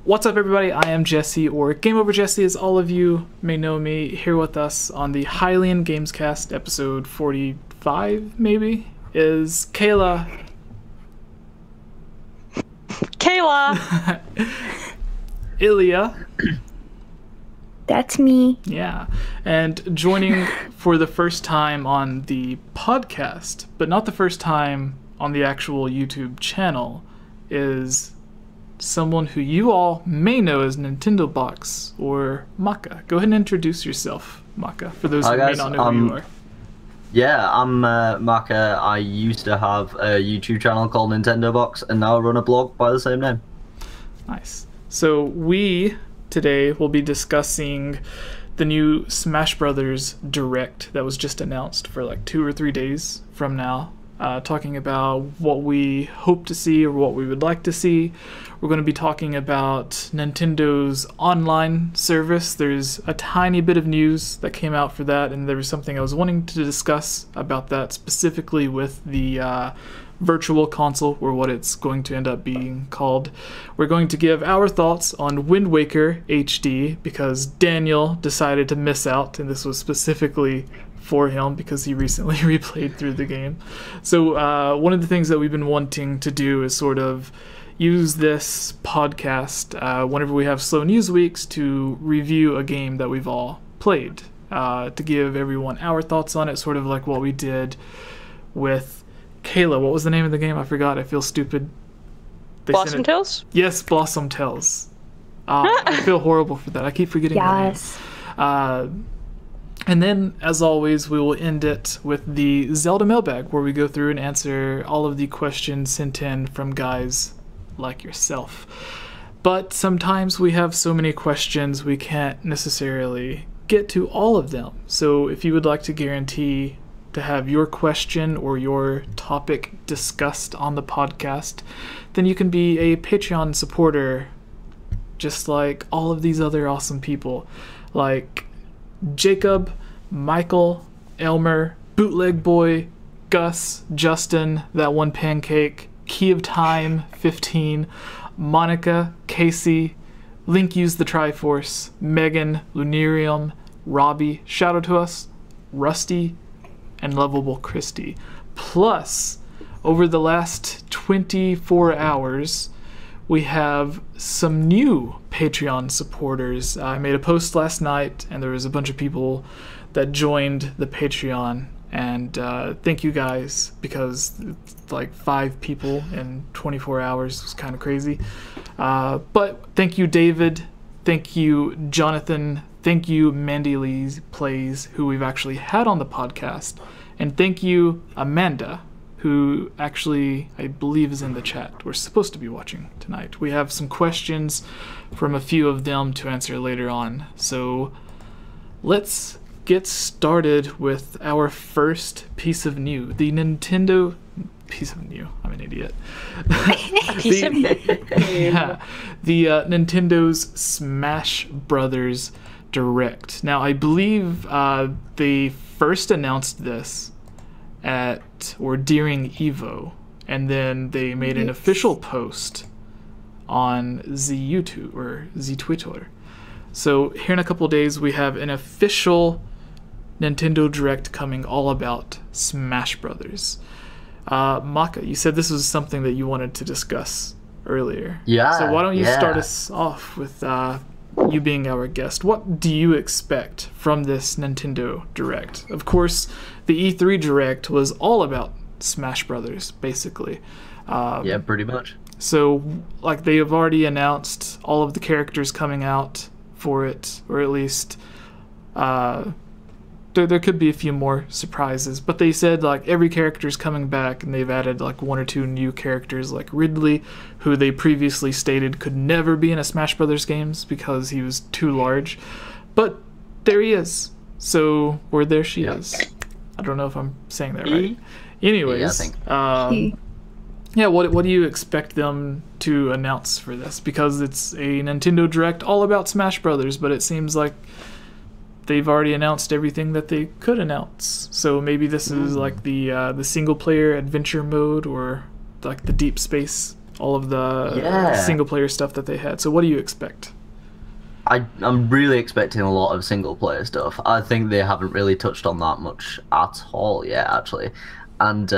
What's up, everybody? I am Jesse, or GameOverJesse as all of you may know me. Here with us on the Hylian Gamescast, episode 45, maybe, is Kayla. Ilya. That's me. Yeah. And joining for the first time on the podcast, but not the first time on the actual YouTube channel, is someone who you all may know as Nintendo Box or Maka. Go ahead and introduce yourself, Maka, for those who may not know who you are. Yeah, I'm Maka. I used to have a YouTube channel called Nintendo Box, and now I run a blog by the same name. Nice. So we today will be discussing the new Smash Brothers Direct that was just announced for like 2 or 3 days from now. Talking about what we hope to see or what we would like to see. We're going to be talking about Nintendo's online service. There's a tiny bit of news that came out for that, and there was something I was wanting to discuss about that, specifically with the virtual console, or what it's going to end up being called. We're going to give our thoughts on Wind Waker HD, because Daniel decided to miss out, and this was specifically for him because he recently replayed through the game. So one of the things that we've been wanting to do is sort of use this podcast whenever we have slow news weeks to review a game that we've all played, to give everyone our thoughts on it, sort of like what we did with Kayla. What was the name of the game? I forgot. I feel stupid. Blossom Tales? Yes, Blossom Tales. I feel horrible for that. I keep forgetting Yes. the name. And then, as always, we will end it with the Zelda mailbag, where we go through and answer all of the questions sent in from guys like yourself. But sometimes we have so many questions we can't necessarily get to all of them. So if you would like to guarantee to have your question or your topic discussed on the podcast, then you can be a Patreon supporter, just like all of these other awesome people, like Jacob, Michael, Elmer, Bootleg Boy, Gus, Justin, That One Pancake, Key of Time, 15, Monica, Casey, Link Use the Triforce, Megan, Lunarium, Robbie, Shout Out to Us, Rusty, and Lovable Christy. Plus, over the last 24 hours, we have some new Patreon supporters. I made a post last night, and there was a bunch of people that joined the Patreon, and thank you guys, because it's like 5 people in 24 hours. It was kind of crazy. But thank you, David. Thank you, Jonathan. Thank you, Mandy Lee Plays, who we've actually had on the podcast. And thank you, Amanda, who actually, I believe, is in the chat. We're supposed to be watching tonight. We have some questions from a few of them to answer later on. So let's get started with our first piece of news. The Nintendo piece of news. I'm an idiot. Yeah, the Nintendo's Smash Brothers Direct. Now, I believe they first announced this at or during Evo, and then they made an official post on the YouTube or the Twitter. So here in a couple days we have an official Nintendo Direct coming all about Smash Brothers. Maka, you said this was something that you wanted to discuss earlier. Yeah. So why don't you start us off with you being our guest? What do you expect from this Nintendo Direct? Of course, the E3 Direct was all about Smash Brothers, basically. Yeah, pretty much. So, like, they have already announced all of the characters coming out for it, or at least there could be a few more surprises, but they said like every character's coming back, and they've added like 1 or 2 new characters, like Ridley, who they previously stated could never be in a Smash Brothers games because he was too large, but there he is. So, or there she is. I don't know if I'm saying that right. Anyways, yeah, I think. Yeah, what do you expect them to announce for this? Because it's a Nintendo Direct all about Smash Brothers, but it seems like they've already announced everything that they could announce. So maybe this is like the single player adventure mode, or like the deep space all of the Yeah. single player stuff that they had. So what do you expect? I'm really expecting a lot of single player stuff. I think they haven't really touched on that much at all yet, actually. And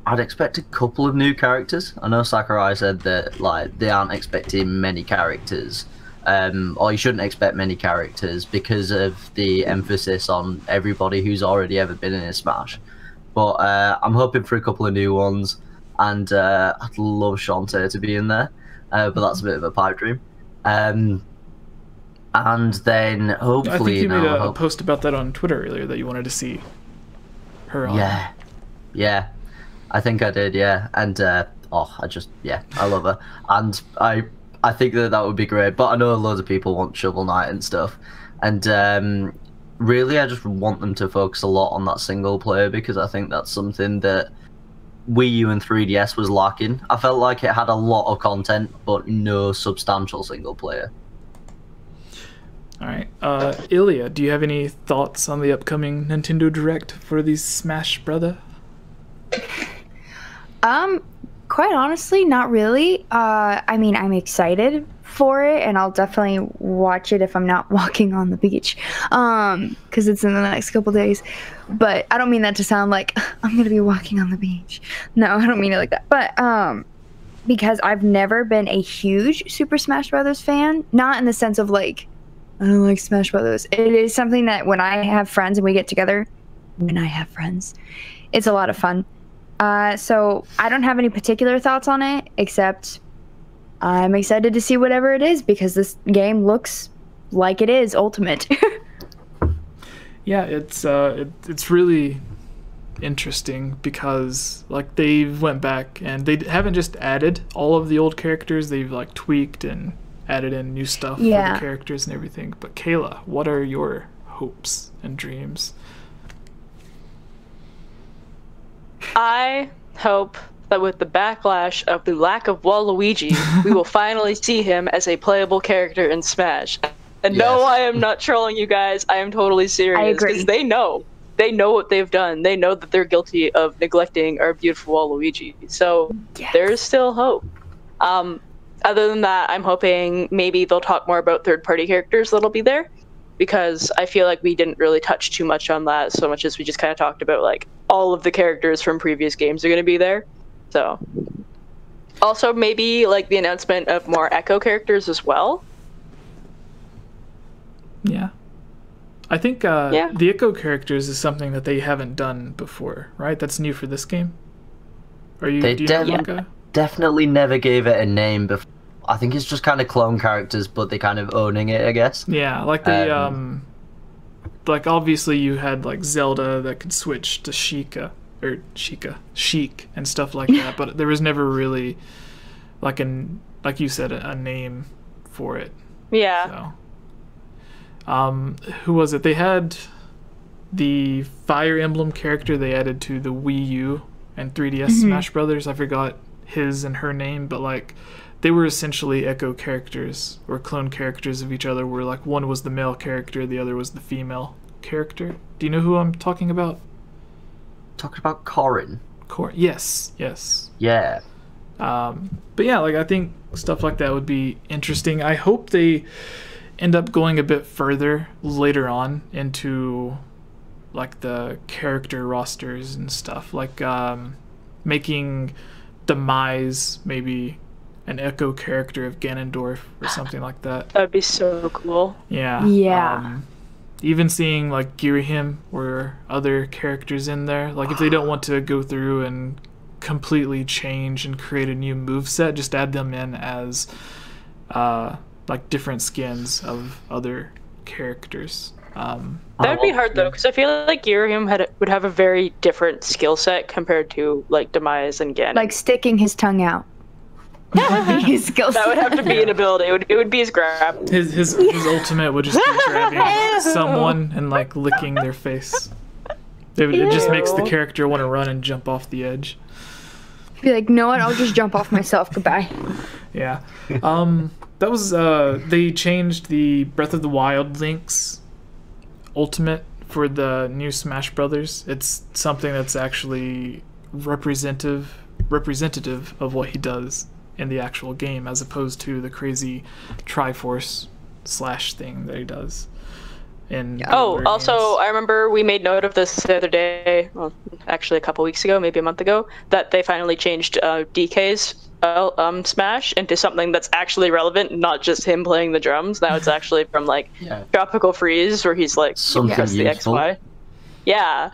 I'd expect a couple of new characters. I know Sakurai said that like they aren't expecting many characters, or you shouldn't expect many characters because of the emphasis on everybody who's already ever been in a Smash. But I'm hoping for a couple of new ones, and I'd love Shantae to be in there, but that's a bit of a pipe dream. And then hopefully, I think you made a now, post about that on Twitter earlier that you wanted to see her on. Yeah, I think I did. Yeah, and I love her, and I think that would be great. But I know loads of people want Shovel Knight and stuff, and really, I just want them to focus a lot on that single player because I think that's something that Wii U and 3DS was lacking. I felt like it had a lot of content, but no substantial single player. All right, Ilya, do you have any thoughts on the upcoming Nintendo Direct for the Smash Brother? Quite honestly, not really. I mean, I'm excited for it, and I'll definitely watch it if I'm not walking on the beach, because it's in the next couple days. But I don't mean that to sound like I'm gonna be walking on the beach. No, I don't mean it like that. But because I've never been a huge Super Smash Brothers fan, not in the sense of like I don't like Smash Brothers. It is something that when I have friends and we get together, it's a lot of fun. So I don't have any particular thoughts on it, except I'm excited to see whatever it is because this game looks like it is Ultimate. Yeah, it's really interesting because like they went back and they haven't just added all of the old characters, they've like tweaked and added in new stuff for the characters and everything. But Kayla, what are your hopes and dreams? I hope that with the backlash of the lack of Waluigi, we will finally see him as a playable character in Smash. And no, I am not trolling you guys. I am totally serious. I agree. Because they know what they've done. They know that they're guilty of neglecting our beautiful Waluigi. So there's still hope. Other than that, I'm hoping maybe they'll talk more about third-party characters that'll be there, because I feel like we didn't really touch too much on that, so much as we just kind of talked about like all of the characters from previous games are going to be there. So also maybe like the announcement of more Echo characters as well. Yeah. I think the Echo characters is something that they haven't done before, right? That's new for this game? Do you know, Maka? Definitely never gave it a name before. I think it's just kind of clone characters, but they kind of owning it, I guess. Yeah, like they like obviously you had like Zelda that could switch to Sheik and stuff like that, but there was never really like like you said a name for it. Yeah. So who was it? They had the Fire Emblem character they added to the Wii U and 3DS Smash Brothers. I forgot his and her name, but like they were essentially echo characters or clone characters of each other, where like one was the male character, the other was the female character. Do you know who I'm talking about? Talking about Corin. Yes. Yeah. But yeah, like I think stuff like that would be interesting. I hope they end up going a bit further later on into like the character rosters and stuff, like making Demise maybe an echo character of Ganondorf or something like that. That'd be so cool. Yeah. Even seeing like Girahim or other characters in there, like if they don't want to go through and completely change and create a new moveset, just add them in as like different skins of other characters. That would be hard though, because I feel like Girahim would have a very different skill set compared to like Demise and Ganon. Like sticking his tongue out. His skill set. That would have to be an ability. It would be his grab. His ultimate would just be grabbing someone and like licking their face. It just makes the character want to run and jump off the edge. Be like, know what? I'll just jump off myself. Goodbye. Yeah. That was they changed the Breath of the Wild Link's ultimate for the new Smash Brothers. It's something that's actually representative representative of what he does in the actual game, as opposed to the crazy Triforce slash thing that he does. Oh, also, games. I remember we made note of this the other day, well, actually a couple weeks ago, maybe a month ago, that they finally changed DK's Smash into something that's actually relevant, not just him playing the drums. Now it's actually from, like, Tropical Freeze, where he's, like, press the XY. Yeah.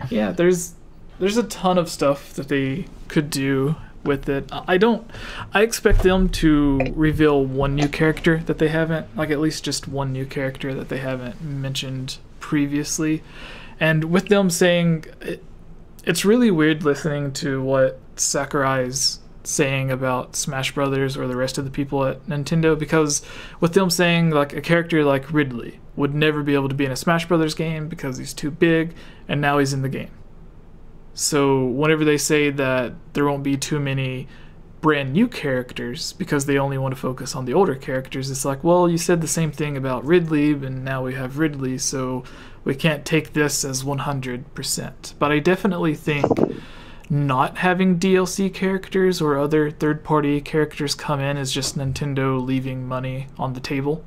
Yeah, there's a ton of stuff that they could do with it. I expect them to reveal one new character that they haven't, like at least just one new character that they haven't mentioned previously. And with them saying, it's really weird listening to what Sakurai's saying about Smash Brothers or the rest of the people at Nintendo, because with them saying like a character like Ridley would never be able to be in a Smash Brothers game because he's too big, and now he's in the game. So whenever they say that there won't be too many brand new characters because they only want to focus on the older characters, it's like, well, you said the same thing about Ridley, and now we have Ridley, so we can't take this as 100%. But I definitely think not having DLC characters or other third-party characters come in is just Nintendo leaving money on the table.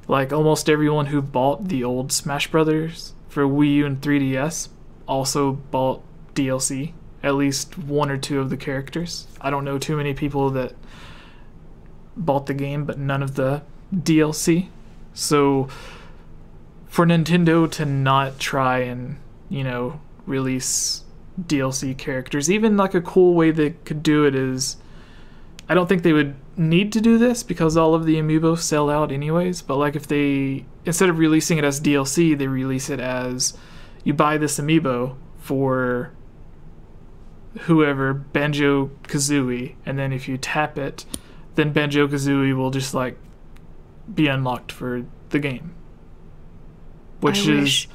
Like, almost everyone who bought the old Smash Brothers for Wii U and 3DS also bought DLC, at least one or two of the characters. I don't know too many people that bought the game but none of the DLC. So for Nintendo to not try and, you know, release DLC characters, even like a cool way they could do it is, I don't think they would need to do this because all of the Amiibo sell out anyways, but like if they, instead of releasing it as DLC, they release it as, you buy this Amiibo for whoever, Banjo-Kazooie, and then if you tap it, then Banjo-Kazooie will just like be unlocked for the game. Which is,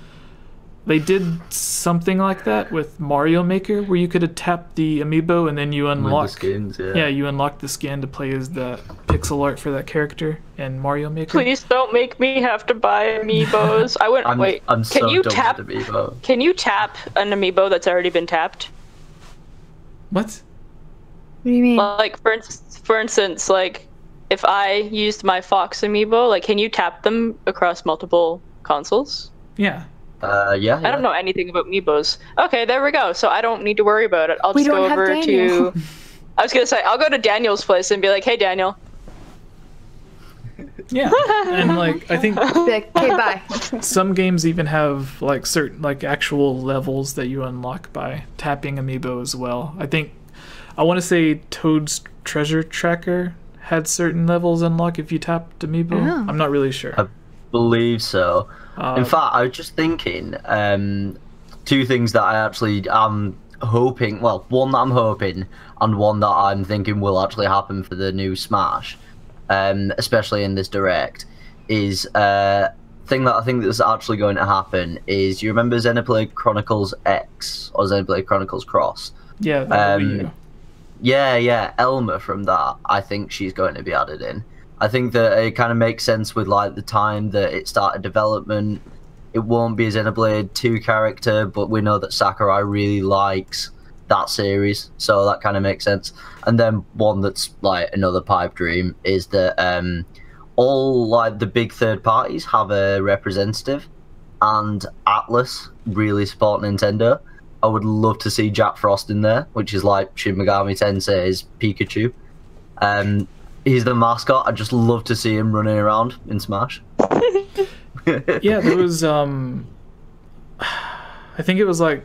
they did something like that with Mario Maker, where you could tap the Amiibo and then you unlock the skins, you unlock the skin to play as the pixel art for that character in Mario Maker. Please don't make me have to buy Amiibos. I wouldn't wait. I'm so done with Amiibo. Can you tap an Amiibo that's already been tapped? What? What do you mean? Like for instance, like if I used my Fox Amiibo, like can you tap them across multiple consoles? Yeah. Yeah. I don't know anything about Amiibos. Okay, there we go. So I don't need to worry about it. I'll just go over to. I was gonna say I'll go to Daniel's place and be like, "Hey, Daniel." Yeah, and like I think Okay, bye. some games even have like certain like actual levels that you unlock by tapping Amiibo as well. I want to say Toad's Treasure Tracker had certain levels unlock if you tapped Amiibo. Oh. I'm not really sure. I believe so. In fact, I was just thinking two things that I actually am hoping. Well, one that I'm hoping, and one that I'm thinking will actually happen for the new Smash. Especially in this direct, is thing that I think that's actually going to happen is, you remember Xenoblade Chronicles X or Xenoblade Chronicles Cross? Yeah. Yeah, Elma from that, I think she's going to be added in. I think that it kind of makes sense with like the time that it started development. It won't be a Xenoblade 2 character, but we know that Sakurai really likes that series, so that kind of makes sense. And then one that's like another pipe dream is that all like the big third parties have a representative, and Atlas really support Nintendo. I would love to see Jack Frost in there, which is like Shin Megami Tensei's Pikachu. He's the mascot. I'd just love to see him running around in Smash. Yeah, there was I think it was like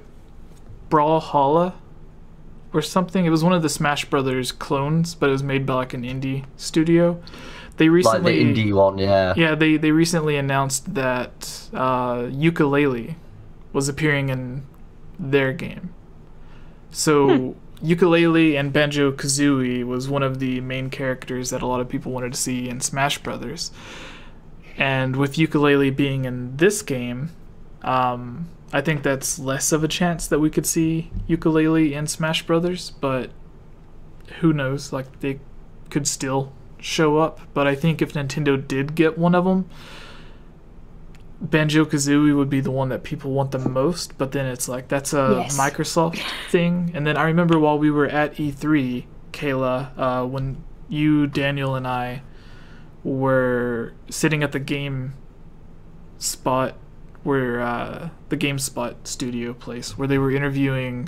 Brawlhalla or something. It was one of the Smash Brothers clones, but it was made by like an indie studio. They recently, like the indie one, yeah. Yeah, they recently announced that Yooka-Laylee was appearing in their game. So Yooka-Laylee and Banjo-Kazooie was one of the main characters that a lot of people wanted to see in Smash Brothers. And with Yooka-Laylee being in this game, I think that's less of a chance that we could see Yooka-Laylee in Smash Brothers, but who knows? Like, they could still show up. But I think if Nintendo did get one of them, Banjo-Kazooie would be the one that people want the most, but then it's like that's a Microsoft thing. And then I remember while we were at E3, Kayla, when you, Daniel, and I were sitting at the GameSpot, where the GameSpot studio place, where they were interviewing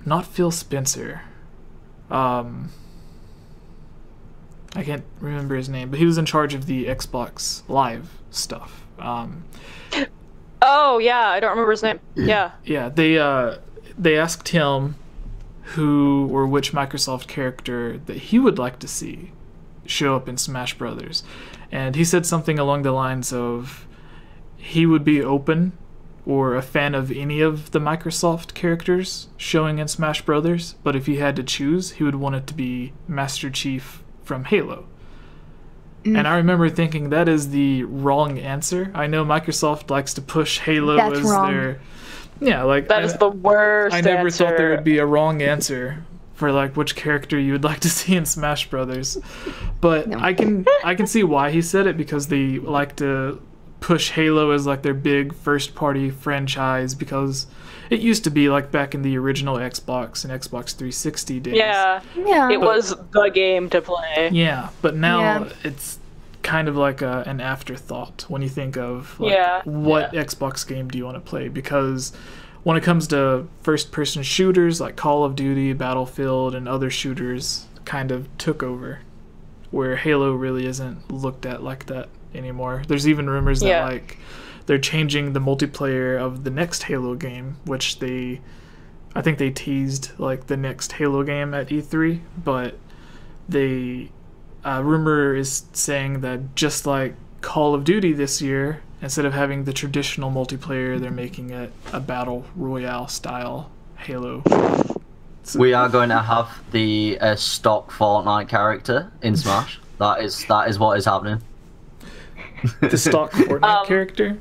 not Phil Spencer. I can't remember his name, but he was in charge of the Xbox Live stuff. Oh yeah, I don't remember his name. Yeah. Yeah, they asked him who or which Microsoft character that he would like to see show up in Smash Brothers, and he said something along the lines of he would be open or a fan of any of the Microsoft characters showing in Smash Brothers, but if he had to choose, he would want it to be Master Chief from Halo. And I remember thinking that is the wrong answer. I know Microsoft likes to push Halo as their... Yeah, like... That is the worst I never answer. thought there would be a wrong answer for like which character you would like to see in Smash Brothers. But no. I can see why he said it, because they like to push Halo as like their big first party franchise, because it used to be like back in the original Xbox and Xbox 360 days. Yeah. It was the game to play. Yeah, but now it's kind of like an afterthought when you think of like what Xbox game do you want to play, because when it comes to first person shooters like Call of Duty, Battlefield, and other shooters kind of took over, where Halo really isn't looked at like that anymore. There's even rumors that like they're changing the multiplayer of the next Halo game, which I think they teased like the next Halo game at E3, but rumor is saying that just like Call of Duty this year, instead of having the traditional multiplayer, they're making it a battle royale style Halo. So we are going to have the stock Fortnite character in Smash. That is what is happening. The stock Fortnite character?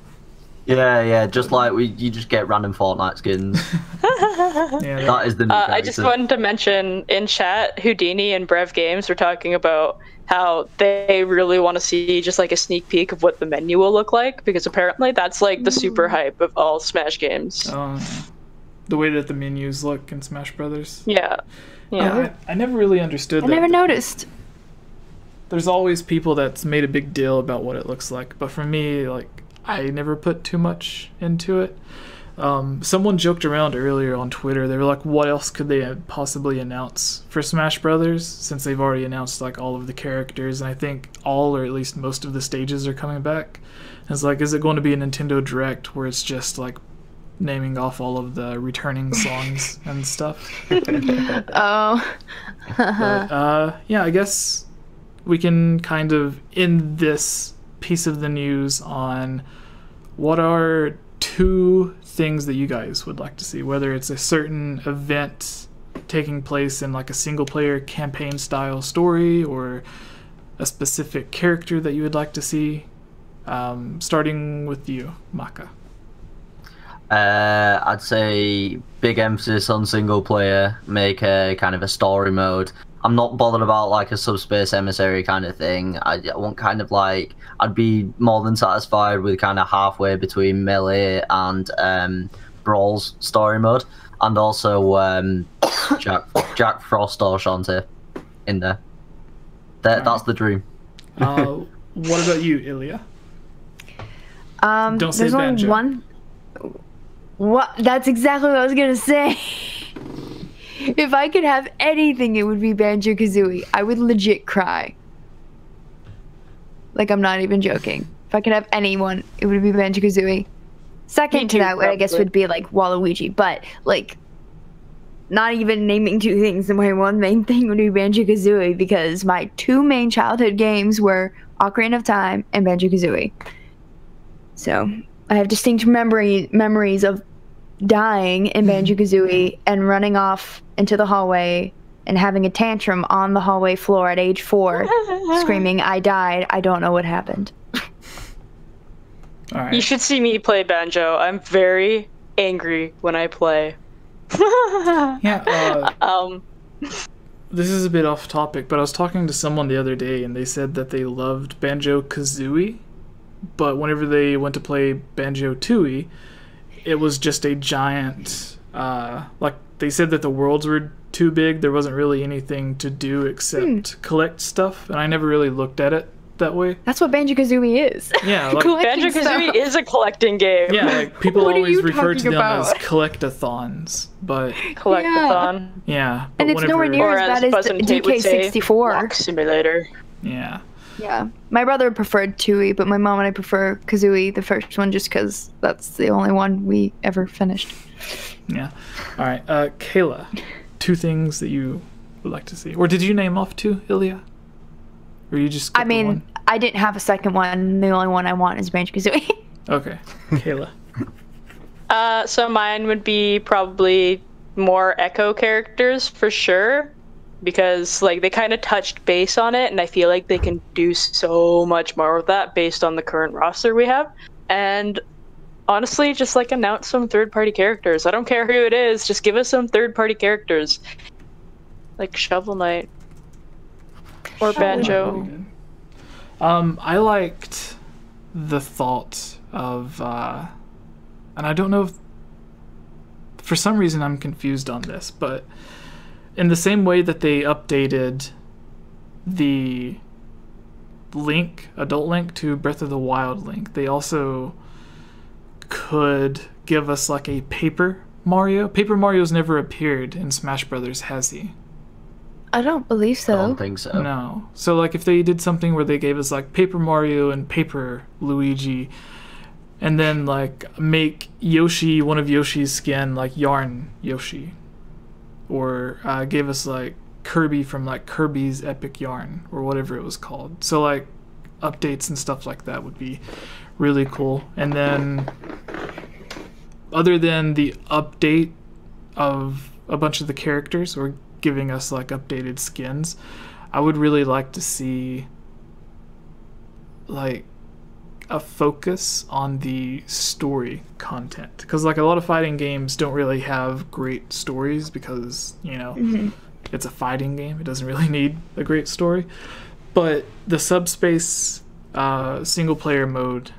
Yeah, just like you just get random Fortnite skins. That is the new character. I just wanted to mention in chat, Houdini and Brev Games were talking about how they really want to see just like a sneak peek of what the menu will look like, because apparently that's like the super hype of all Smash games. The way that the menus look in Smash Brothers. Yeah. I never really understood that. I never noticed. There's always people that's made a big deal about what it looks like, but for me, like, I never put too much into it. Someone joked around earlier on Twitter. They were like, what else could they possibly announce for Smash Brothers, since they've already announced like all of the characters, and I think all or at least most of the stages are coming back. And it's like, is it going to be a Nintendo Direct where it's just like naming off all of the returning songs and stuff? Oh. But, yeah, I guess we can kind of end this piece of the news on what are 2 things that you guys would like to see, whether it's a certain event taking place in like a single player campaign style story, or a specific character that you would like to see. Starting with you, Maka. I'd say big emphasis on single player, make a kind of a story mode. I'm not bothered about like a subspace emissary kind of thing. I want kind of like, I'd be more than satisfied with kind of halfway between Melee and Brawl's story mode, and also Jack Frost or Shantae in there. That's the dream. What about you, Ilya? Don't say there's Banjo. Only one. What? That's exactly what I was gonna say. If I could have anything, it would be Banjo-Kazooie. I would legit cry. Like, I'm not even joking. If I could have anyone, it would be Banjo-Kazooie. Second to that, I guess, would be, like, Waluigi. But, like, not even naming 2 things, my one main thing would be Banjo-Kazooie, because my 2 main childhood games were Ocarina of Time and Banjo-Kazooie. So, I have distinct memories of dying in Banjo-Kazooie and running off into the hallway and having a tantrum on the hallway floor at age 4, screaming, "I died, I don't know what happened." All right. You should see me play Banjo. I'm very angry when I play. Yeah. This is a bit off topic, but I was talking to someone the other day, and they said that they loved Banjo-Kazooie, but whenever they went to play Banjo-Tooie, it was just a giant, like, they said that the worlds were too big. There wasn't really anything to do except collect stuff, and I never really looked at it that way. That's what Banjo-Kazooie is. Yeah, like, Banjo-Kazooie is a collecting game. yeah, like, people What are always you refer to talking them as about? collectathons, but Collectathon. yeah. And but it's nowhere whenever- near Or as as bad Buzz as and Tate would say, DK64. Walk Simulator. Yeah. Yeah. My brother preferred Tooie, but my mom and I prefer Kazooie, the first one, just because that's the only one we ever finished. Yeah. All right. Kayla, 2 things that you would like to see. Or did you name off 2, Ilya? Or you just I mean, one? I didn't have a second one. The only one I want is Banjo-Kazooie. Okay. Kayla. So mine would be probably more Echo characters for sure, because like they kind of touched base on it, and I feel like they can do so much more with that based on the current roster we have. And honestly, just like announce some third-party characters. I don't care who it is, just give us some third-party characters, like Shovel Knight or Banjo. I liked the thought of, and I don't know if, for some reason I'm confused on this, but in the same way that they updated the adult Link to Breath of the Wild Link, they also could give us like a Paper Mario. Paper Mario's never appeared in Smash Brothers, has he? I don't believe I so. don't think so. No. So like if they did something where they gave us like Paper Mario and Paper Luigi, and then like make Yoshi, one of Yoshi's skin, like Yarn Yoshi, or gave us like Kirby from like Kirby's Epic Yarn or whatever it was called. So like updates and stuff like that would be really cool. And then other than the update of a bunch of the characters or giving us like updated skins, I would really like to see like a focus on the story content, because like a lot of fighting games don't really have great stories because, you know, it's a fighting game. It doesn't really need a great story. But the Subspace single player mode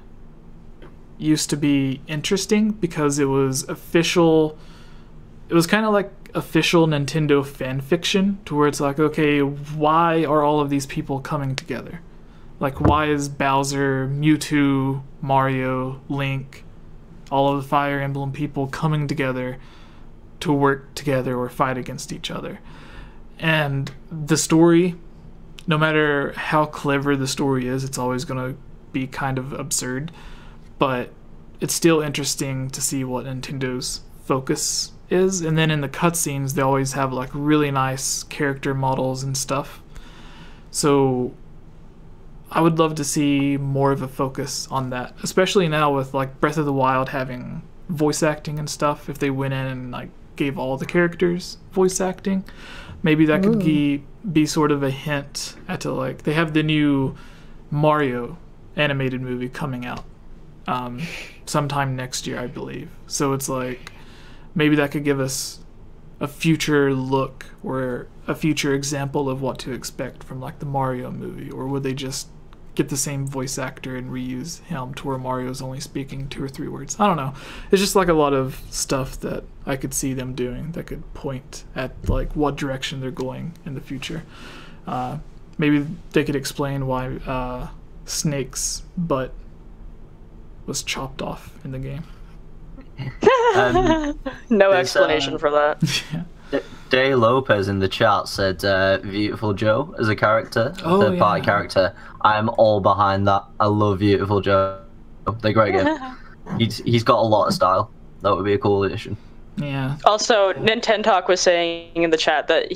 used to be interesting because it was official. It was kind of like official Nintendo fan fiction, to where it's like, okay, why are all of these people coming together? Like, why is Bowser, Mewtwo, Mario, Link, all of the Fire Emblem people coming together to work together or fight against each other? And the story, no matter how clever the story is, it's always going to be kind of absurd. But it's still interesting to see what Nintendo's focus is. And then in the cutscenes, they always have like really nice character models and stuff. So I would love to see more of a focus on that, especially now with like Breath of the Wild having voice acting and stuff. If they went in and like gave all the characters voice acting, maybe that could be sort of a hint at like, they have the new Mario animated movie coming out sometime next year, I believe. So it's like, maybe that could give us a future look or a future example of what to expect from like the Mario movie. Or would they just get the same voice actor and reuse him to where Mario's only speaking 2 or 3 words? I don't know. It's just like a lot of stuff that I could see them doing that could point at like what direction they're going in the future. Maybe they could explain why Snake's butt was chopped off in the game. No explanation for that. Yeah. Day Lopez in the chat said Beautiful Joe as a character, third party character. I'm all behind that. I love Beautiful Joe. They're great game. He's got a lot of style. That would be a cool addition. Yeah. Also, Nintentalk was saying in the chat that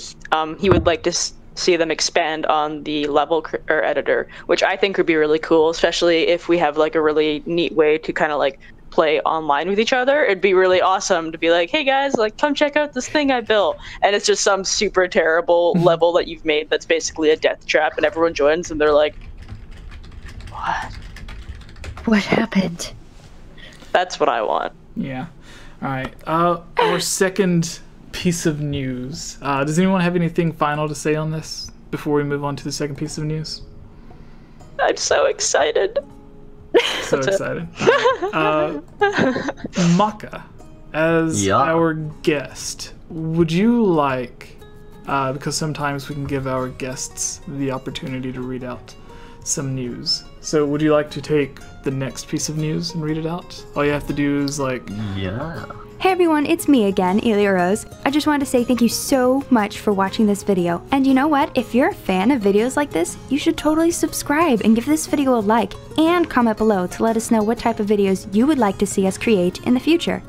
he would like to see them expand on the level or editor, which I think would be really cool, especially if we have like a really neat way to kind of like play online with each other. It'd be really awesome to be like, hey guys, like come check out this thing I built, and it's just some super terrible level that you've made that's basically a death trap, and everyone joins and they're like, What happened? That's what I want. Yeah. All right. Our second piece of news. Does anyone have anything final to say on this before we move on to the second piece of news? I'm so excited. So That's it. exciting. Maka, as our guest, would you like, because sometimes we can give our guests the opportunity to read out some news. So would you like to take the next piece of news and read it out? All you have to do is Yeah. Hey everyone, it's me again, Elia Rose. I just wanted to say thank you so much for watching this video. And you know what? If you're a fan of videos like this, you should totally subscribe and give this video a like and comment below to let us know what type of videos you would like to see us create in the future.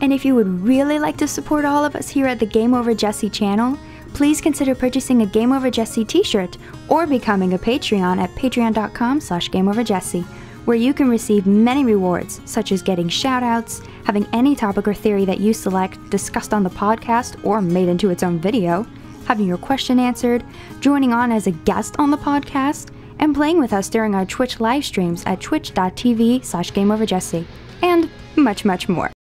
And if you would really like to support all of us here at the GameOverJesse channel, please consider purchasing a GameOverJesse t-shirt or becoming a Patreon at patreon.com/GameOverJesse, where you can receive many rewards, such as getting shoutouts, having any topic or theory that you select discussed on the podcast or made into its own video, having your question answered, joining on as a guest on the podcast, and playing with us during our Twitch live streams at twitch.tv/GameOverJesse, and much, much more.